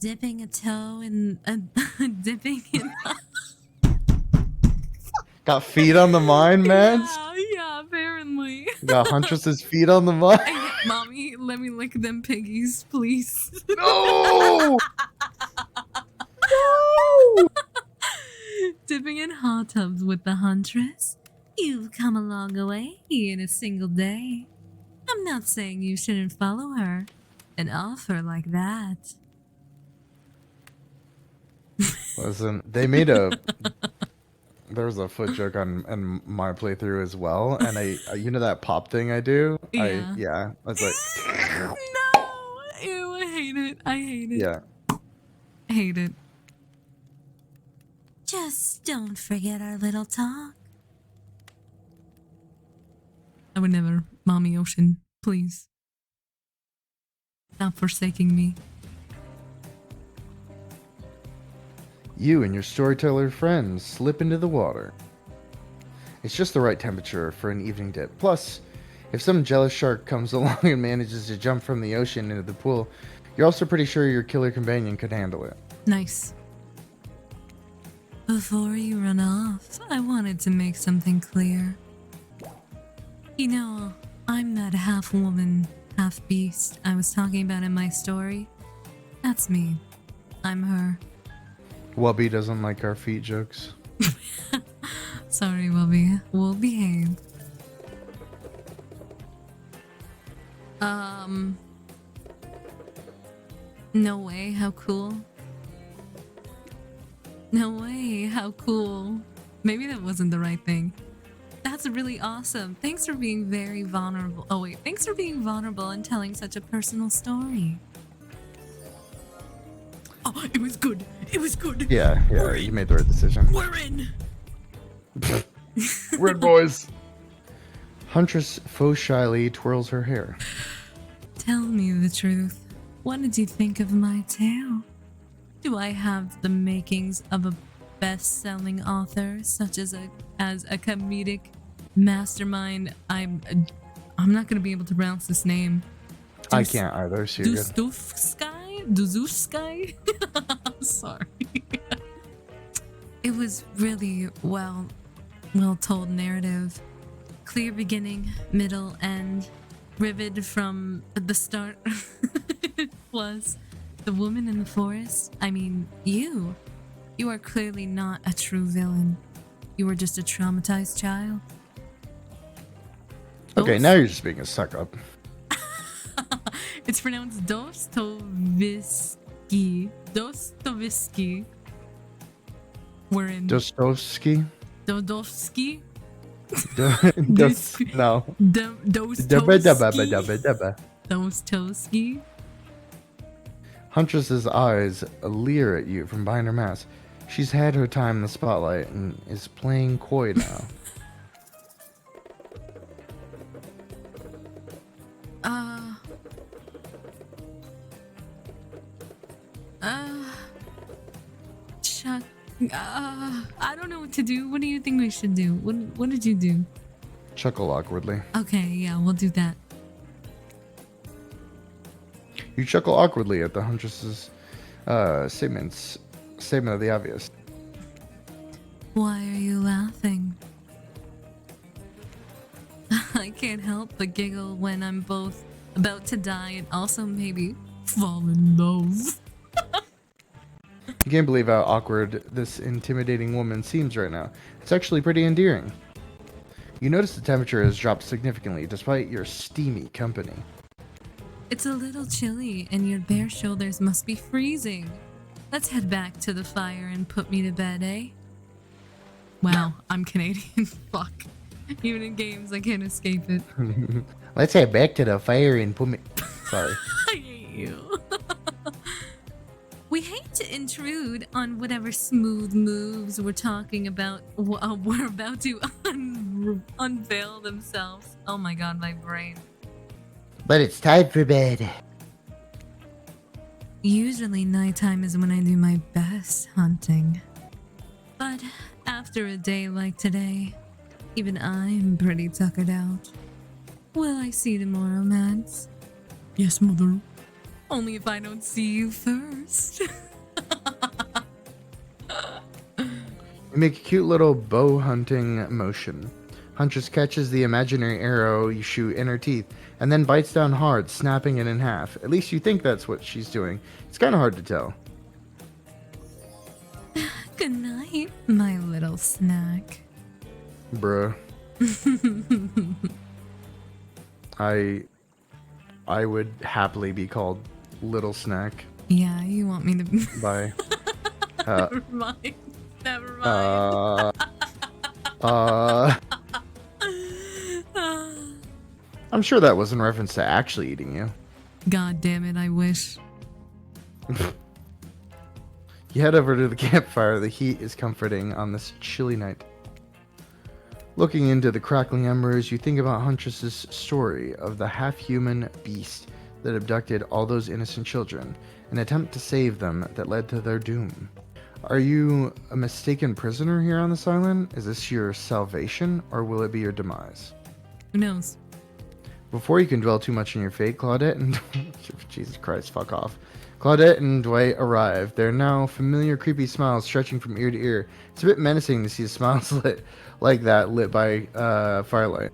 dipping a toe in dipping in. Got feet on the mind, man. Yeah, apparently. Got Huntress's feet on the mind. Mommy, let me lick them piggies, please. No! No! Dipping in hot tubs with the Huntress? You've come a long way in a single day. I'm not saying you shouldn't follow her. An offer like that. Listen, they made a... There was a foot joke on my playthrough as well, and I you know that pop thing I do? Yeah. I was like... No! Ew, I hate it. I hate it. Yeah. I hate it. Just don't forget our little talk. I would never. Mommy Ocean, please. Stop forsaking me. You and your storyteller friends slip into the water. It's just the right temperature for an evening dip. Plus, if some jealous shark comes along and manages to jump from the ocean into the pool, you're also pretty sure your killer companion could handle it. Nice. Before you run off, I wanted to make something clear. You know, I'm that half woman, half beast I was talking about in my story. That's me. I'm her. Wubby doesn't like our feet jokes. Sorry, Wubby. We'll behave. No way, how cool. No way, how cool. Maybe that wasn't the right thing. That's really awesome. Thanks for being very vulnerable. Oh wait, thanks for being vulnerable and telling such a personal story. Oh, it was good. It was good. Yeah, you made the right decision. We're in. We're in, boys. Huntress faux shyly twirls her hair. Tell me the truth. What did you think of my tale? Do I have the makings of a best-selling author, such as a comedic mastermind? I'm not gonna be able to pronounce this name. I can't either. So you're good. Duzufsky? I'm sorry. It was really well told narrative. Clear beginning, middle, end. Vivid from the start. Plus, the woman in the forest. I mean, you are clearly not a true villain. You were just a traumatized child. Okay, now you're just being a suck up. It's pronounced Dostoevsky. Dostoevsky. We're in. Dostoevsky? Dodovsky? No. Dostoevsky? Huntress's eyes leer at you from behind her mask. She's had her time in the spotlight and is playing coy now. Chuck. I don't know what to do. What do you think we should do? What did you do? Chuckle awkwardly. Okay, yeah, we'll do that. You chuckle awkwardly at the Huntress's statement of the obvious. Why are you laughing? I can't help but giggle when I'm both about to die and also maybe fall in love. You can't believe how awkward this intimidating woman seems right now. It's actually pretty endearing. You notice the temperature has dropped significantly despite your steamy company. It's a little chilly and your bare shoulders must be freezing. Let's head back to the fire and put me to bed, eh? Wow, I'm Canadian. Fuck. Even in games, I can't escape it. Let's head back to the fire and put me... Sorry. I hate you. We hate to intrude on whatever smooth moves we're talking about. We're about to unveil themselves. Oh my god, my brain. But it's time for bed. Usually nighttime is when I do my best hunting. But after a day like today, even I'm pretty tuckered out. Will I see tomorrow, Mads? Yes, mother. Only if I don't see you first. You make a cute little bow hunting motion. Huntress catches the imaginary arrow you shoot in her teeth and then bites down hard, snapping it in half. At least you think that's what she's doing. It's kind of hard to tell. Good night, my little snack. Bruh. I would happily be called Little Snack Yeah, you want me to. by Never mind. Never mind. I'm sure that was in reference to actually eating you. God damn it, I wish. You head over to the campfire. The heat is comforting on this chilly night. Looking into the crackling embers, you think about Huntress's story of the half-human beast that abducted all those innocent children, an attempt to save them that led to their doom. Are you a mistaken prisoner here on this island? Is this your salvation, or will it be your demise? Who knows? Before you can dwell too much on your fate, Claudette and... Jesus Christ, fuck off. Claudette and Dwight arrive. They're now familiar, creepy smiles stretching from ear to ear. It's a bit menacing to see smiles lit like that, lit by firelight.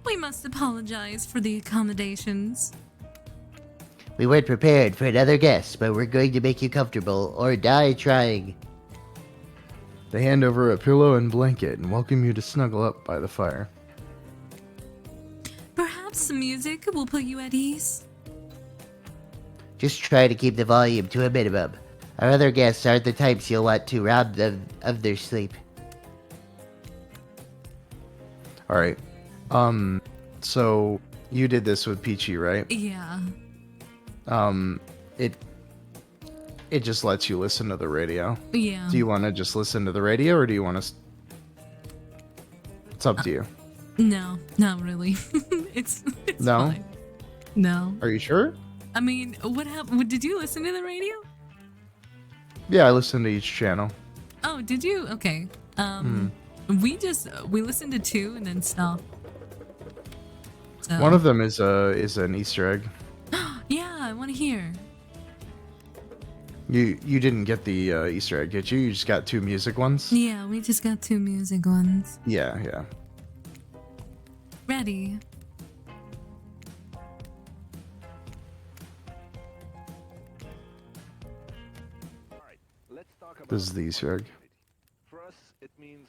We must apologize for the accommodations. We weren't prepared for another guest, but we're going to make you comfortable or die trying. They hand over a pillow and blanket and welcome you to snuggle up by the fire. Perhaps some music will put you at ease. Just try to keep the volume to a minimum. Our other guests aren't the types you'll want to rob them of their sleep. Alright. So you did this with Peachy, right? Yeah. It just lets you listen to the radio. Yeah. Do you want to just listen to the radio, or do you want to... It's up to you. No, not really. it's No? fine. No. Are you sure? I mean, what happened? Did you listen to the radio? Yeah, I listen to each channel. Oh, did you? Okay. We listened to 2 and then stopped. So. One of them is an Easter egg. Yeah, I want to hear. You didn't get the Easter egg, did you? You just got 2 music ones? Yeah, we just got 2 music ones. Yeah. Ready. This is the Easter egg. For us, it means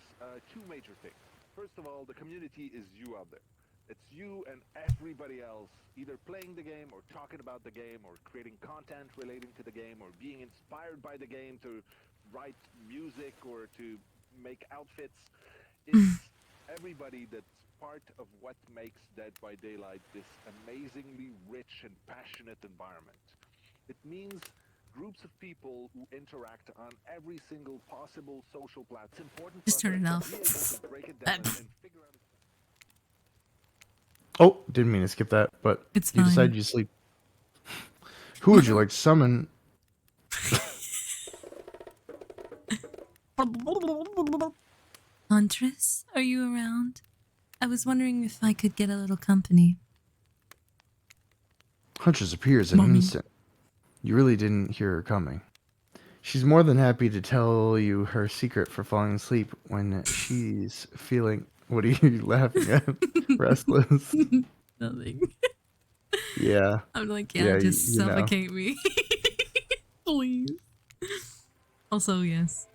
2 major things. First of all, the community is you out there. It's you and everybody else either playing the game or talking about the game or creating content relating to the game or being inspired by the game to write music or to make outfits. It's everybody that's part of what makes Dead by Daylight this amazingly rich and passionate environment. It means groups of people who interact on every single possible social platform. It's important Just for us turn it to off. be able to break it down and figure out. Oh, didn't mean to skip that, but It's you fine. decided you sleep. Who would you like to summon? Huntress, are you around? I was wondering if I could get a little company. Huntress appears in an Mommy. instant. You really didn't hear her coming. She's more than happy to tell you her secret for falling asleep when she's feeling... What are you laughing at? Restless? Nothing. Yeah. I'm like, Yeah, just you know. suffocate me. Please. Also, yes.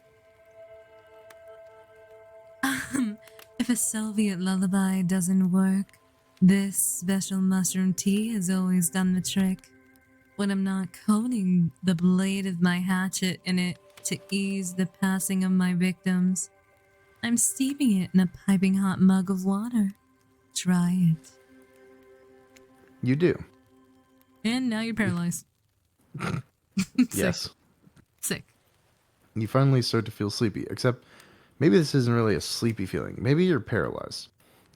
If a Soviet lullaby doesn't work, this special mushroom tea has always done the trick. When I'm not coating the blade of my hatchet in it to ease the passing of my victims, I'm steeping it in a piping hot mug of water. Try it. You do. And now you're paralyzed. Yes. Sick. You finally start to feel sleepy, except maybe this isn't really a sleepy feeling. Maybe you're paralyzed.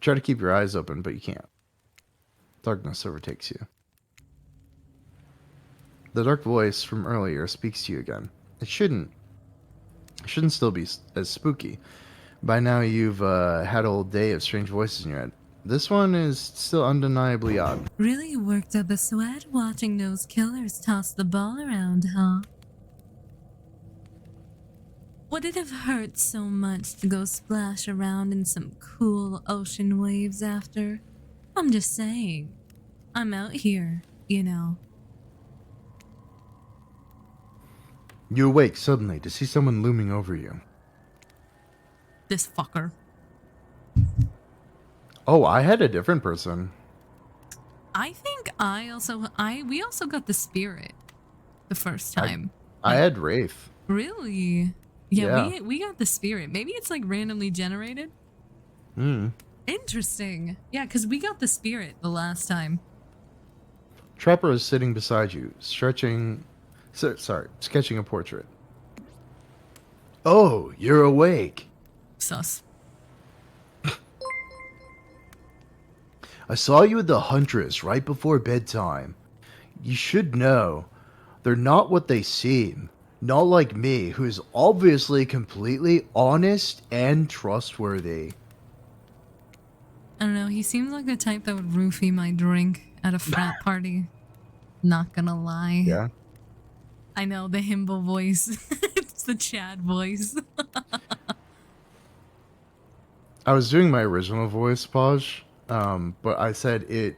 Try to keep your eyes open, but you can't. Darkness overtakes you. The dark voice from earlier speaks to you again. It shouldn't still be as spooky. By now you've had a whole day of strange voices in your head. This one is still undeniably odd. Really worked up a sweat watching those killers toss the ball around, huh? Would it have hurt so much to go splash around in some cool ocean waves after? I'm just saying. I'm out here, you know. You awake suddenly to see someone looming over you. This fucker. Oh, I had a different person. I think we also got the spirit the first time. I had Wraith. Really? Yeah, Yeah. we got the spirit. Maybe it's like randomly generated. Hmm. Interesting. Yeah, because we got the spirit the last time. Trapper is sitting beside you, sketching a portrait. Oh, you're awake. Sus. I saw you with the Huntress right before bedtime. You should know, they're not what they seem. Not like me, who's obviously completely honest and trustworthy. I don't know, he seems like the type that would roofie my drink at a frat party. Not gonna lie. Yeah. I know, the himbo voice. It's the Chad voice. I was doing my original voice, Paj, but I said it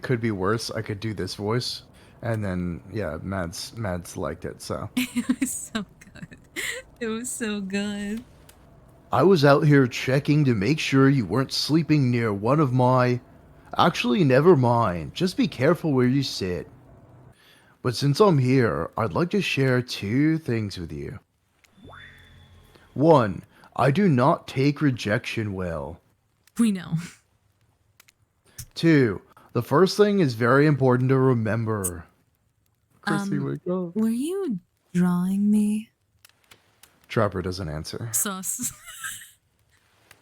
could be worse. I could do this voice, and then yeah, Mads liked it. So It was so good. It was so good. I was out here checking to make sure you weren't sleeping near one of my. Actually, never mind. Just be careful where you sit. But since I'm here, I'd like to share two things with you. One, I do not take rejection well. We know. Two, the first thing is very important to remember. Chrissy, wake up. Were you drawing me? Trapper doesn't answer. Sus.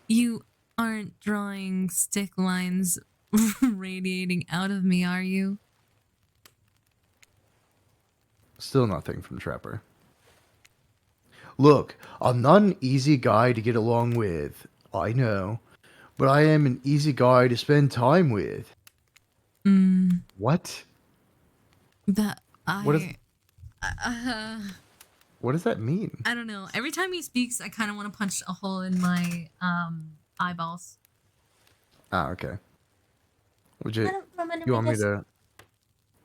You aren't drawing stick lines radiating out of me, are you? Still nothing from Trapper. Look, I'm not an easy guy to get along with. I know. But I am an easy guy to spend time with. What? That What is- uh, What does that mean? I don't know. Every time he speaks, I kind of want to punch a hole in my eyeballs. Ah, okay. Would you want me to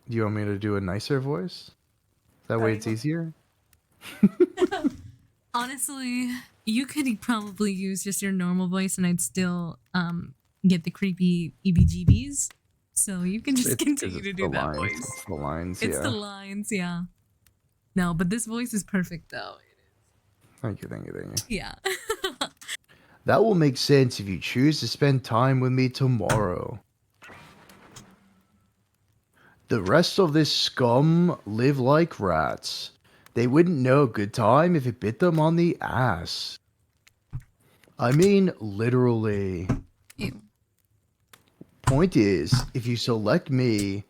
do you want me to do a nicer voice? That way it's easier? Honestly, you could probably use just your normal voice, and I'd still get the creepy EBGBs. So you can just continue to do that voice. It's the lines, It's yeah. the lines, yeah. No, but this voice is perfect, though. Thank you. Yeah. That will make sense if you choose to spend time with me tomorrow. The rest of this scum live like rats. They wouldn't know a good time if it bit them on the ass. I mean, literally. Ew. Point is, if you select me,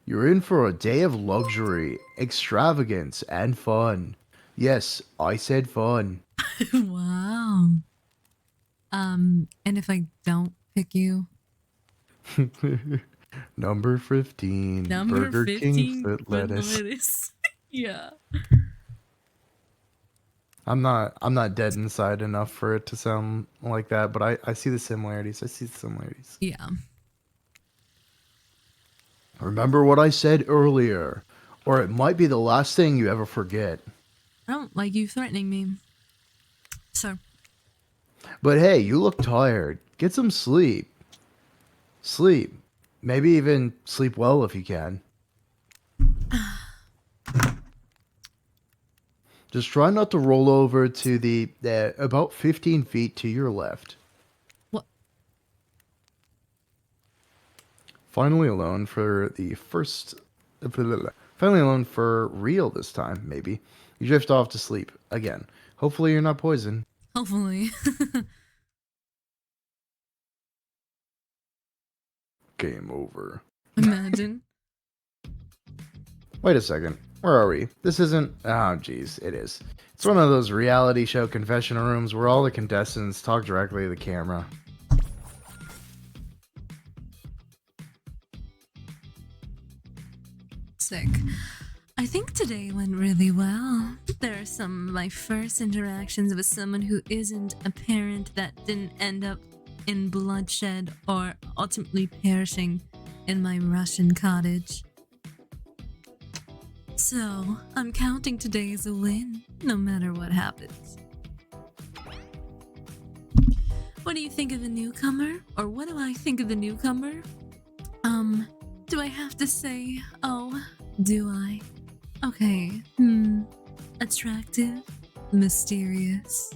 you're in for a day of luxury, extravagance, and fun. Yes, I said fun. Wow. And if I don't pick you? Number 15. Number Burger 15, King foot lettuce. Yeah. I'm not dead inside enough for it to sound like that, but I see the similarities. Yeah. Remember what I said earlier, or it might be the last thing you ever forget. I don't like you threatening me. So. But hey, you look tired. Get some sleep. Sleep. Maybe even sleep well if you can. Just try not to roll over to the about 15 feet to your left. What? Finally alone for real this time, maybe. You drift off to sleep again. Hopefully you're not poisoned. Hopefully. Game over. Imagine. Wait a second. Where are we? This isn't... Oh, geez. It is. It's one of those reality show confessional rooms where all the contestants talk directly to the camera. I think today went really well. There are some of my first interactions with someone who isn't a parent that didn't end up in bloodshed or ultimately perishing in my Russian cottage. So, I'm counting today as a win, no matter what happens. What do you think of the newcomer? Or what do I think of the newcomer? Do I have to say, oh, do I? Okay, attractive, mysterious.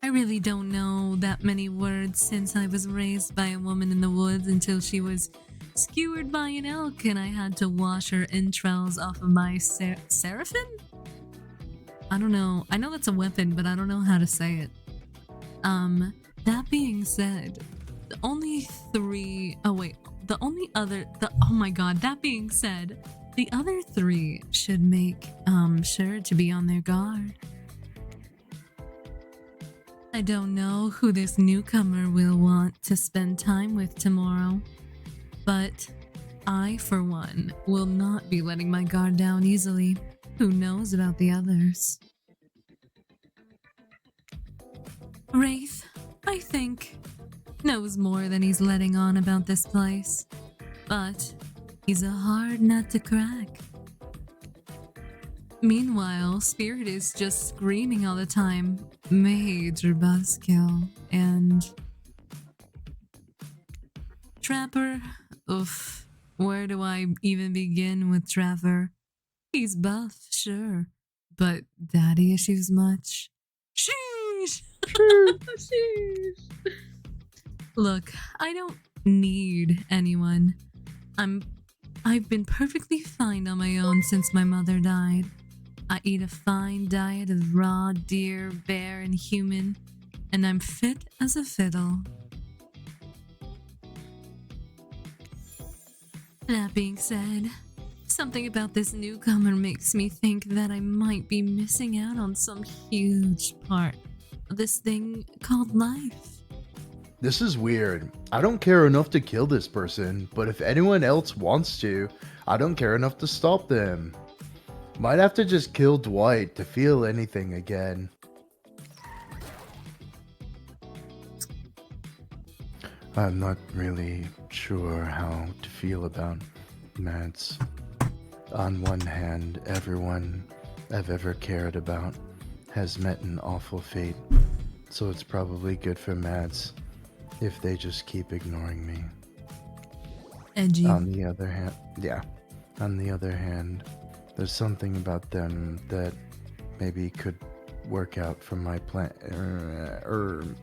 I really don't know that many words since I was raised by a woman in the woods until she was skewered by an elk and I had to wash her entrails off of my seraphim? I don't know. I know that's a weapon, but I don't know how to say it. That being said, oh my god, that being said, the other three should make, sure to be on their guard. I don't know who this newcomer will want to spend time with tomorrow, but I, for one, will not be letting my guard down easily. Who knows about the others? Wraith, I think, knows more than he's letting on about this place, but he's a hard nut to crack. Meanwhile, Spirit is just screaming all the time, major buzzkill, and Trapper, oof, where do I even begin with Trapper? He's buff, sure, but daddy issues much. Sheesh! Sheesh! Look, I don't need anyone. I've been perfectly fine on my own since my mother died. I eat a fine diet of raw deer, bear, and human, and I'm fit as a fiddle. That being said, something about this newcomer makes me think that I might be missing out on some huge part of this thing called life. This is weird. I don't care enough to kill this person, but if anyone else wants to, I don't care enough to stop them. Might have to just kill Dwight to feel anything again. I'm not really sure how to feel about Mads. On one hand, everyone I've ever cared about has met an awful fate, so it's probably good for Mads if they just keep ignoring me. Edgy. On the other hand, there's something about them that maybe could work out for my plan,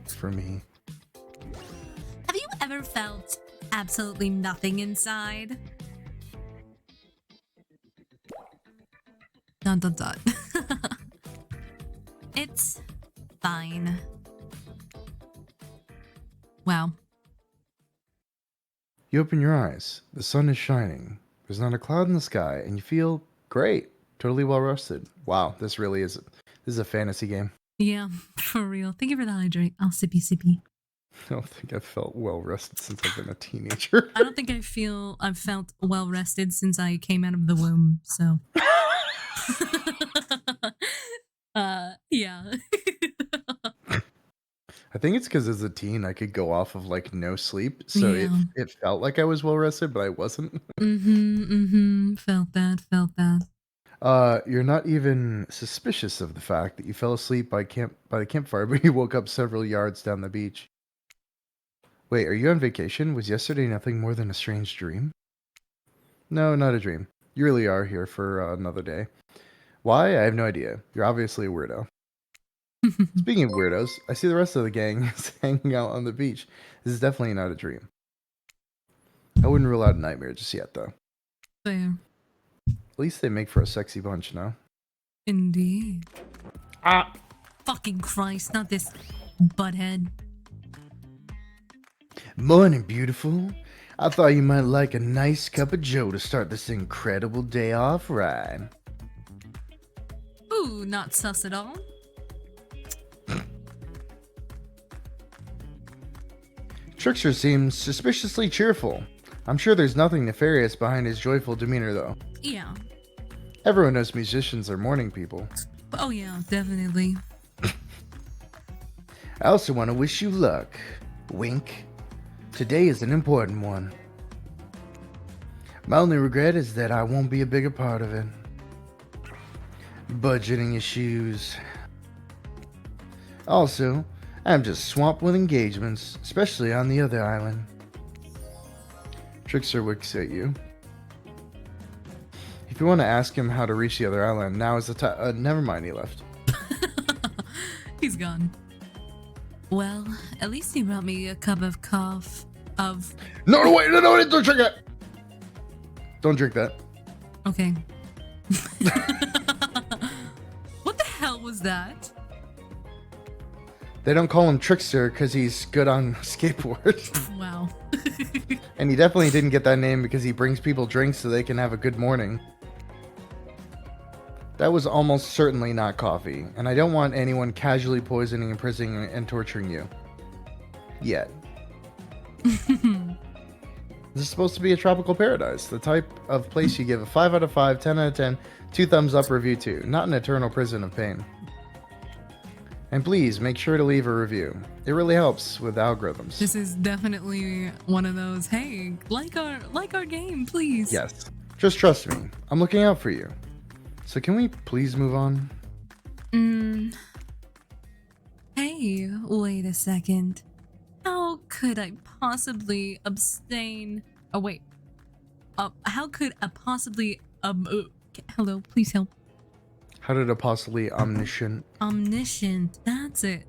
for me. Have you ever felt absolutely nothing inside? ... It's fine. Wow. You open your eyes, the sun is shining, there's not a cloud in the sky, and you feel great, totally well rested. Wow, this is a fantasy game. Yeah, for real. Thank you for the hydrate. I'll sippy sippy. I don't think I've felt well rested since I've been a teenager. I don't think I've felt well rested since I came out of the womb, so. Yeah. I think it's because as a teen I could go off of like no sleep, so Yeah. it felt like I was well rested, but I wasn't. Felt that. You're not even suspicious of the fact that you fell asleep by the campfire, but you woke up several yards down the beach. Wait, are you on vacation? Was yesterday nothing more than a strange dream? No, not a dream. You really are here for another day. Why? I have no idea. You're obviously a weirdo. Speaking of weirdos, I see the rest of the gang is hanging out on the beach. This is definitely not a dream. I wouldn't rule out a nightmare just yet, though. Fair. At least they make for a sexy bunch, no? Indeed. Ah! Fucking Christ, not this butthead. Morning, beautiful. I thought you might like a nice cup of joe to start this incredible day off, right? Ooh, not sus at all. Trickster seems suspiciously cheerful. I'm sure there's nothing nefarious behind his joyful demeanor, though. Yeah. Everyone knows musicians are morning people. Oh yeah, definitely. I also want to wish you luck. Wink. Today is an important one. My only regret is that I won't be a bigger part of it. Budgeting issues. Also, I'm just swamped with engagements, especially on the other island. Trickster winks at you. If you want to ask him how to reach the other island, now is the time. Never mind, he left. He's gone. Well, at least he brought me a cup of cough of... No, wait, no, don't drink that! Don't drink that. Okay. What the hell was that? They don't call him Trickster because he's good on skateboards. Wow. And he definitely didn't get that name because he brings people drinks so they can have a good morning. That was almost certainly not coffee, and I don't want anyone casually poisoning, imprisoning, and torturing you. Yet. This is supposed to be a tropical paradise, the type of place you give a 5 out of 5, 10 out of 10, 2 thumbs up review to, not an eternal prison of pain. And please make sure to leave a review. It really helps with algorithms. This is definitely one of those, hey, like our game, please. Yes. Just trust me. I'm looking out for you. So can we please move on? Hey, wait a second. How could I possibly abstain? Oh, wait. How could I possibly, hello, please help. How did a possibly omniscient That's it.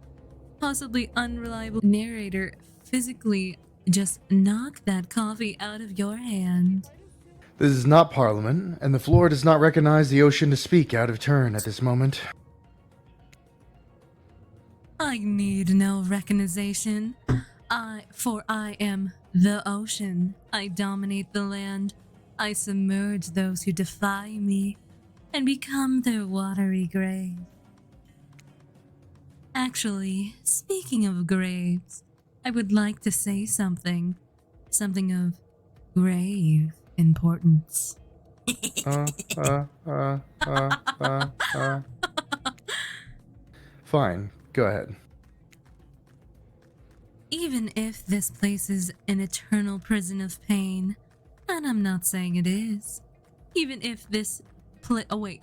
Possibly unreliable narrator physically just knock that coffee out of your hand? This is not Parliament, and the floor does not recognize the ocean to speak out of turn at this moment. I need no recognition. For I am the ocean. I dominate the land. I submerge those who defy me and become their watery grave. Actually, speaking of graves, I would like to say something of grave importance. Fine, go ahead. Even if this place is an eternal prison of pain, and I'm not saying it is, even if this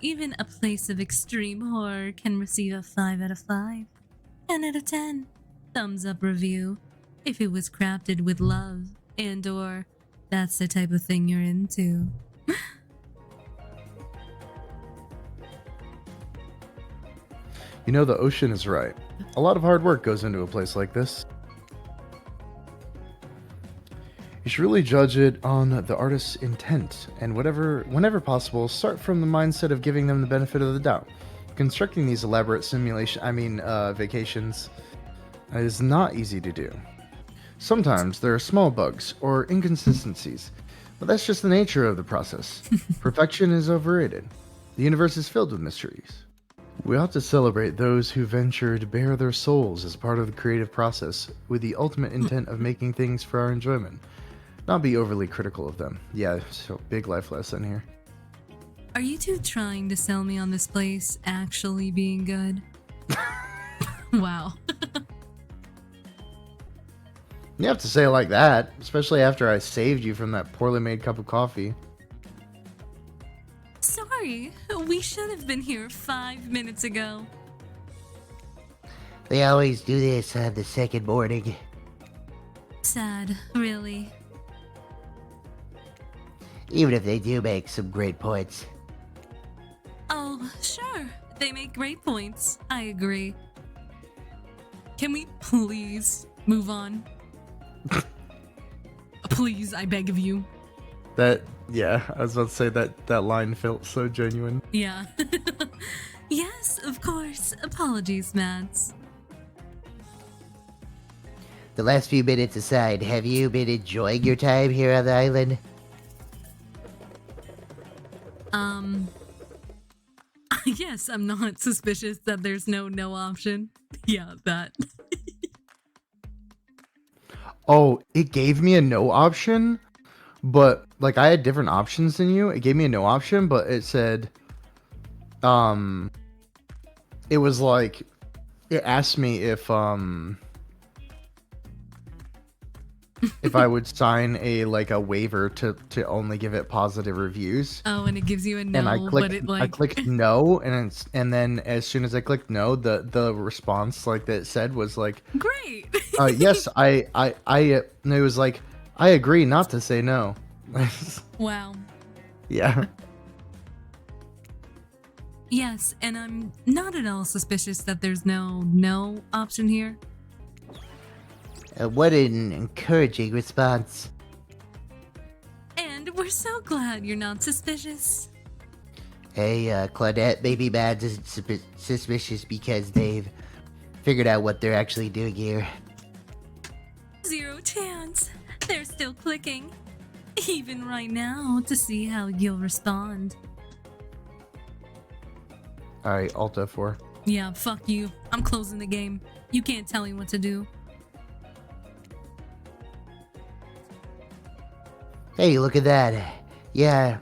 even a place of extreme horror can receive a 5 out of 5, 10 out of 10 thumbs up review if it was crafted with love and or that's the type of thing you're into. You know, the ocean is right. A lot of hard work goes into a place like this. You should really judge it on the artist's intent, and whenever possible, start from the mindset of giving them the benefit of the doubt. Constructing these elaborate vacations is not easy to do. Sometimes there are small bugs or inconsistencies, but that's just the nature of the process. Perfection is overrated. The universe is filled with mysteries. We ought to celebrate those who venture to bare their souls as part of the creative process with the ultimate intent of making things for our enjoyment. Not be overly critical of them. Yeah, so big life lesson here. Are you two trying to sell me on this place actually being good? Wow. You have to say it like that, especially after I saved you from that poorly made cup of coffee. Sorry, we should have been here 5 minutes ago. They always do this on the second morning. Sad, really. Even if they do make some great points. Oh, sure. They make great points. I agree. Can we please move on? Please, I beg of you. Yeah, I was about to say that line felt so genuine. Yeah. Yes, of course. Apologies, Mads. The last few minutes aside, have you been enjoying your time here on the island? Yes, I'm not suspicious that there's no option. Yeah, that. Oh, it gave me a no option? But like I had different options than you. It gave me a no option, but it said, it was like, it asked me if I would sign a waiver to only give it positive reviews. Oh, and it gives you a no, And I but clicked no, and then as soon as I clicked no, the response like that it said was like, great. yes, and it was like, I agree not to say no. Wow. Yeah. Yes, and I'm not at all suspicious that there's no option here. What an encouraging response. And we're so glad you're not suspicious. Hey, Claudette, maybe Mads isn't suspicious because they've figured out what they're actually doing here. Zero chance. They're still clicking. Even right now to see how you'll respond. Alright, Alt F4. Yeah, fuck you. I'm closing the game. You can't tell me what to do. Hey, look at that. Yeah,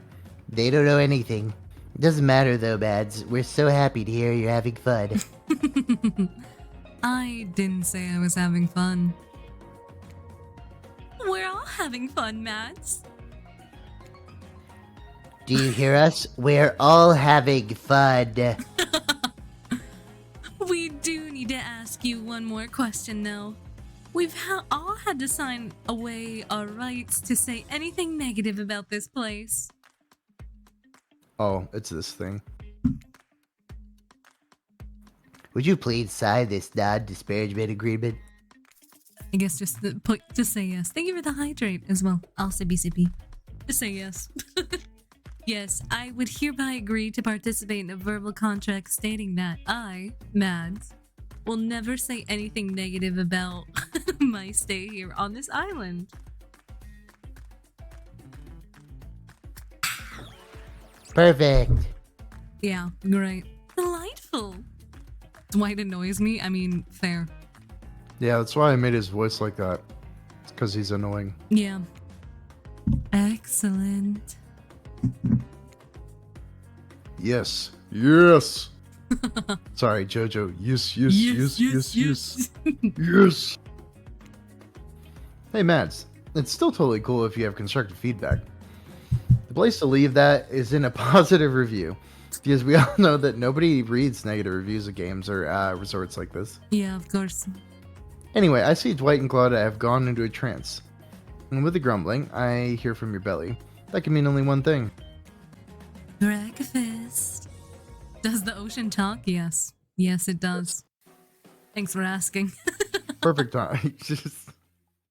they don't know anything. It doesn't matter though, Mads. We're so happy to hear you're having fun. I didn't say I was having fun. We're all having fun, Mads. Do you hear us? We're all having fun. We do need to ask you one more question, though. We've all had to sign away our rights to say anything negative about this place. Oh, it's this thing. Would you please sign this non-disparagement agreement? I guess just say yes. Thank you for the hydrate as well. I'll sippy sippy. Just say yes. Yes, I would hereby agree to participate in a verbal contract stating that I, Mads, will never say anything negative about my stay here on this island. Perfect. Yeah, great. Delightful. Dwight annoys me. I mean, fair. Yeah, that's why I made his voice like that. It's because he's annoying. Yeah. Excellent. Yes. Yes. Sorry, Jojo. Yes, yes, yes, yes, yes. Yes. Hey, Mads. It's still totally cool if you have constructive feedback. The place to leave that is in a positive review. Because we all know that nobody reads negative reviews of games or resorts like this. Yeah, of course. Anyway, I see Dwight and Claudia have gone into a trance. And with the grumbling, I hear from your belly. That can mean only one thing. Breakfast. Does the ocean talk? Yes. Yes, it does. Thanks for asking. Perfect time. Just